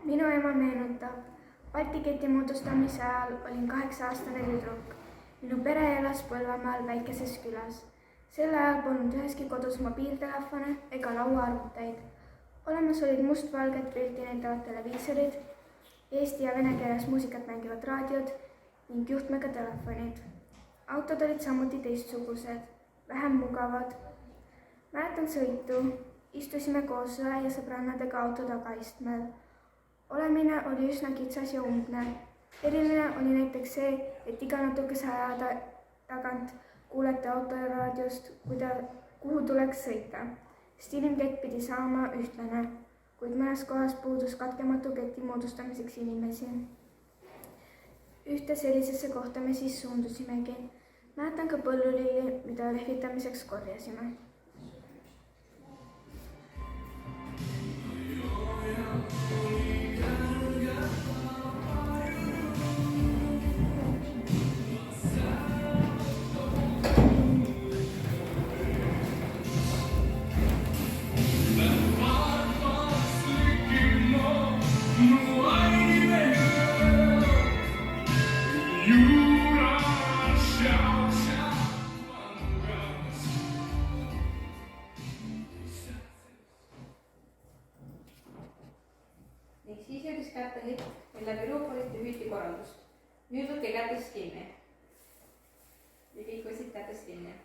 Minu ema meenutab. Balti keti moodustamise ajal olin 8-aastane tüdruk. Minu pere elas Põlvamaal väikeses külas. Sel ajal polnud üheski kodus mobiiltelefone ega lauaarvuteid. Olemas olid mustvalget pilti näitavad televiisorid, eesti ja vene keeles muusikat mängivad raadiod ning juhtmega telefonid. Autod olid samuti teistsugused, vähem mugavad. Mäletan sõitu, istusime koos õe ja sõbrannadega auto tagaistmel. Olemine oli üsna kitsas ja umbne. Eriline oli näiteks see, et iga natukese aja tagant kuulete autoraadiost, kuhu tuleks sõita. Sest inimkett pidi saama ühtlane, kuid mõnes kohas puudus katkematu keti moodustamiseks inimesi. Ühte sellisesse kohta me siis suundusimegi. Mäletan ka põllulilli, mida lehvitamiseks korjasime. Ning siis jõudis kätte hetk, mil läbi Ruupoliti hüüti korraldust. Nüüd võtke kätest kinni. Ja kõik võtsid kätest kinni.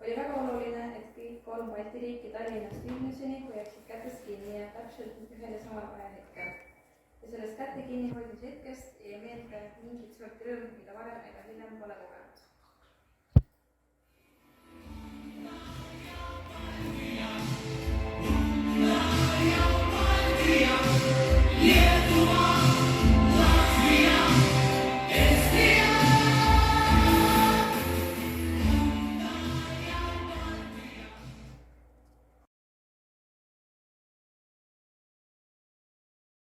Oli väga oluline, et kõik 3 Balti riiki Tallinnast Vilniuseni hoiaksid kätest kinni ja täpselt ühel ja samal ajahetkel. Ja sellest kätte kinni hoidmise hetkest ei meelde mingit sorti rõõm, mida varem ega hiljem pole kogenud.